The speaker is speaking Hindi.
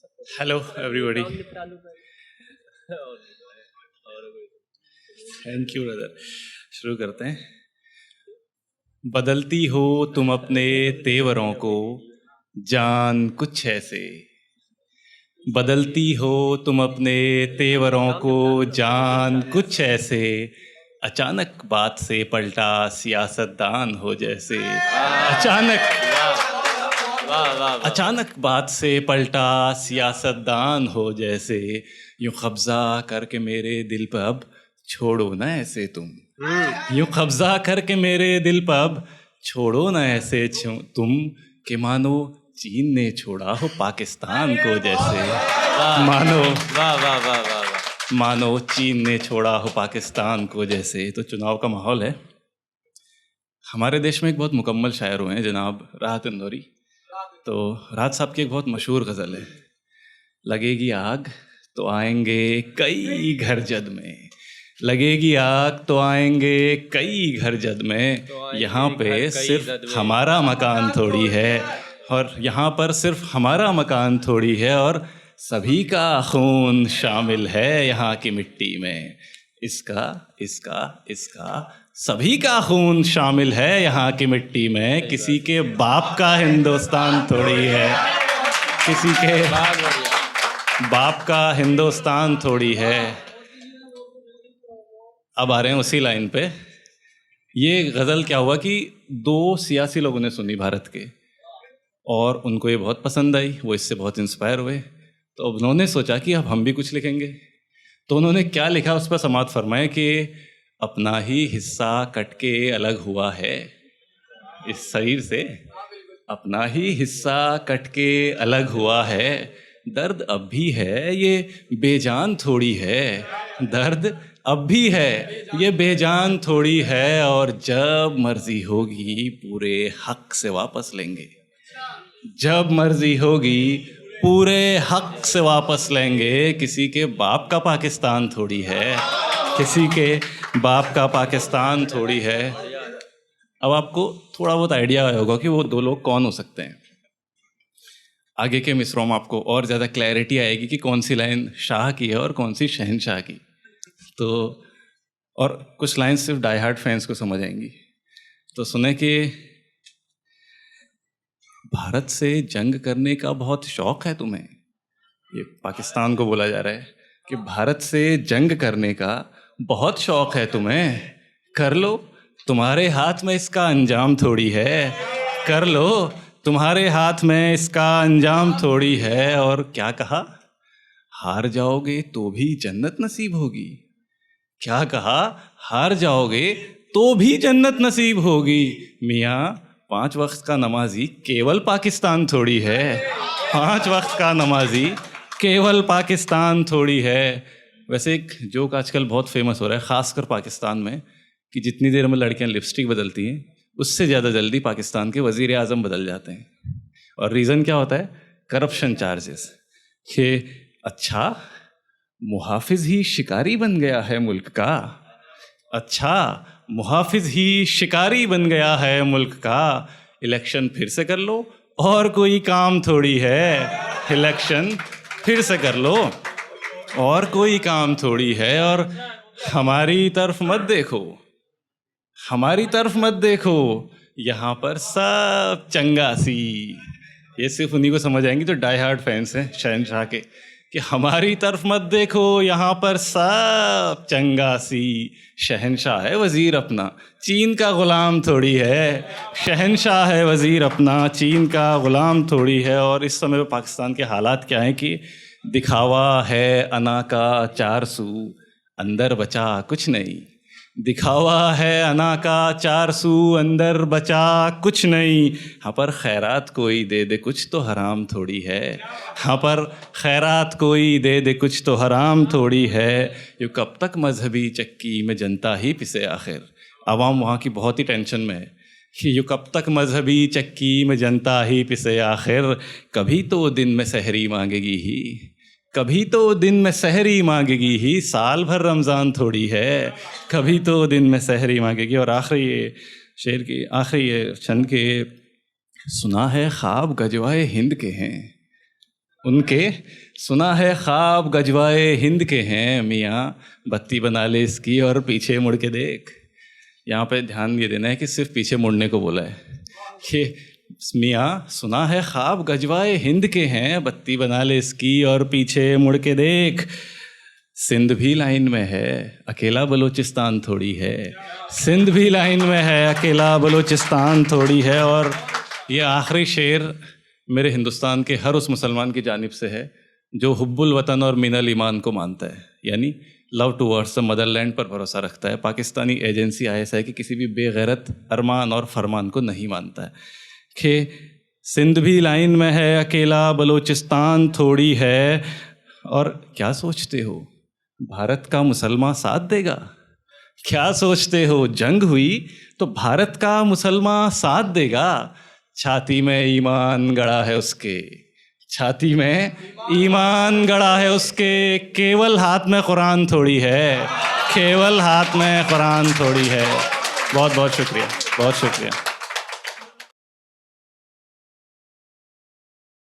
Hello everybody, thank you brother. शुरू करते हैं। बदलती हो तुम अपने तेवरों को, जान कुछ ऐसे। बदलती हो तुम अपने तेवरों को, जान कुछ ऐसे। अचानक बात से पलटा सियासतदान हो जैसे। अचानक बात से पलटा सियासतदान हो जैसे। यूं कब्जा करके मेरे दिल पर अब छोड़ो ना ऐसे तुम। यूं कब्जा करके मेरे दिल पर अब छोड़ो ना ऐसे तुम, कि मानो चीन ने छोड़ा हो पाकिस्तान को जैसे। मानो वाह वाह वाह वाह वाह। मानो चीन ने छोड़ा हो पाकिस्तान को जैसे। तो चुनाव का माहौल है। हमारे देश में एक बहुत मुकम्मल शायर हुए हैं जनाब राहत इंदौरी। तो राहत साहब की एक बहुत मशहूर गज़ल है, लगेगी आग तो आएंगे कई घर जद में। लगेगी आग तो आएंगे कई घर जद में। यहाँ पे सिर्फ हमारा मकान थोड़ी है, और यहाँ पर सिर्फ हमारा मकान थोड़ी है, और सभी का खून शामिल है यहाँ की मिट्टी में। इसका इसका इसका सभी का खून शामिल है यहाँ की मिट्टी में। किसी के बाप का हिंदुस्तान थोड़ी है, किसी के बाप का हिंदुस्तान थोड़ी है। अब आ रहे हैं उसी लाइन पे। ये गज़ल क्या हुआ कि दो सियासी लोगों ने सुनी भारत के, और उनको ये बहुत पसंद आई, वो इससे बहुत इंस्पायर हुए। तो अब उन्होंने सोचा कि अब हम भी कुछ लिखेंगे। तो उन्होंने क्या लिखा उस पर समाअत फरमाए कि अपना ही हिस्सा कट के अलग हुआ है इस शरीर से। अपना ही हिस्सा कट के अलग हुआ है। दर्द अब भी है ये बेजान थोड़ी है। दर्द अब भी है ये बेजान थोड़ी है, और जब मर्जी होगी पूरे हक से वापस लेंगे। जब मर्जी होगी पूरे हक से वापस लेंगे। किसी के बाप का पाकिस्तान थोड़ी है, किसी के बाप का पाकिस्तान थोड़ी है। अब आपको थोड़ा बहुत आइडिया आया होगा कि वो दो लोग कौन हो सकते हैं। आगे के मिसरों में आपको और ज़्यादा क्लैरिटी आएगी कि कौन सी लाइन शाह की है और कौन सी शहनशाह की। तो और कुछ लाइन्स सिर्फ डाई हार्ड फैंस को समझ आएंगी। तो सुने कि भारत से जंग करने का बहुत शौक़ है तुम्हें। ये पाकिस्तान को बोला जा रहा है कि भारत से जंग करने का बहुत शौक़ है तुम्हें। कर लो, तुम्हारे हाथ में इसका अंजाम थोड़ी है। कर लो, तुम्हारे हाथ में इसका अंजाम थोड़ी है। और क्या कहा, हार जाओगे तो भी जन्नत नसीब होगी। क्या कहा, हार जाओगे तो भी जन्नत नसीब होगी। मियाँ 5 वक्त का नमाजी केवल पाकिस्तान थोड़ी है। 5 वक्त का नमाजी केवल पाकिस्तान थोड़ी है। वैसे एक जोक आजकल बहुत फेमस हो रहा है ख़ासकर पाकिस्तान में, कि जितनी देर में लड़कियां लिपस्टिक बदलती हैं उससे ज़्यादा जल्दी पाकिस्तान के वज़ीर आज़म बदल जाते हैं। और रीज़न क्या होता है, करप्शन चार्जेस। कि अच्छा, मुहाफिज ही शिकारी बन गया है मुल्क का। अच्छा, मुहाफिज ही शिकारी बन गया है मुल्क का। इलेक्शन फिर से कर लो, और कोई काम थोड़ी है। इलेक्शन फिर से कर लो, और कोई काम थोड़ी है। और हमारी तरफ मत देखो, हमारी तरफ मत देखो, यहाँ पर सब चंगासी। ये सिर्फ उन्हीं को समझ आएंगे जो डाई हार्ड फैंस हैं शहनशाह के, कि हमारी तरफ मत देखो, यहाँ पर सब चंगासी। शहनशाह है वज़ीर अपना, चीन का ग़ुलाम थोड़ी है। शहनशाह है वज़ीर अपना, चीन का ग़ुलाम थोड़ी है। और इस समय पाकिस्तान के हालात क्या हैं कि दिखावा है अना का 400, अंदर बचा कुछ नहीं। दिखावा है अना का 400, अंदर बचा कुछ नहीं। यहाँ पर खैरात कोई दे दे कुछ तो हराम थोड़ी है। यहाँ पर खैरात कोई दे दे कुछ तो हराम थोड़ी है। यूँ कब तक मजहबी चक्की में जनता ही पिसे आखिर। आवाम वहाँ की बहुत ही टेंशन में है कि यूँ कब तक मजहबी चक्की में जनता ही पिसे आखिर। कभी तो दिन में सहरी मांगेगी ही, कभी तो दिन में सहरी मांगेगी ही। साल भर रमज़ान थोड़ी है, कभी तो दिन में सहरी मांगेगी। और आखिरी ये शेर की आखिरी ये छंद के, सुना है ख्वाब गजवाए हिंद के हैं। उनके सुना है ख्वाब गजवाए हिंद के हैं मियाँ, बत्ती बना ले इसकी और पीछे मुड़ के देख। यहाँ पे ध्यान ये देना है कि सिर्फ पीछे मुड़ने को बोला है कि मियाँ सुना है ख्वाब गजवाए हिंद के हैं, बत्ती बना ले इसकी और पीछे मुड़ के देख। सिंध भी लाइन में है, अकेला बलूचिस्तान थोड़ी है। सिंध भी लाइन में है, अकेला बलूचिस्तान थोड़ी है। और ये आखिरी शेर मेरे हिंदुस्तान के हर उस मुसलमान की जानिब से है जो हुब्बुल वतन और मिनल ईमान को मानता है, यानी लव टूवर्ड्स द मदरलैंड पर भरोसा रखता है। पाकिस्तानी एजेंसी ISI की किसी भी बेगैरत अरमान और फरमान को नहीं मानता है कि सिंध भी लाइन में है, अकेला बलूचिस्तान थोड़ी है। और क्या सोचते हो, भारत का मुसलमान साथ देगा? क्या सोचते हो, जंग हुई तो भारत का मुसलमान साथ देगा? छाती में ईमान गड़ा है उसके, छाती में ईमान गड़ा है उसके, केवल हाथ में कुरान थोड़ी है, केवल हाथ में कुरान थोड़ी है। बहुत बहुत शुक्रिया, बहुत शुक्रिया।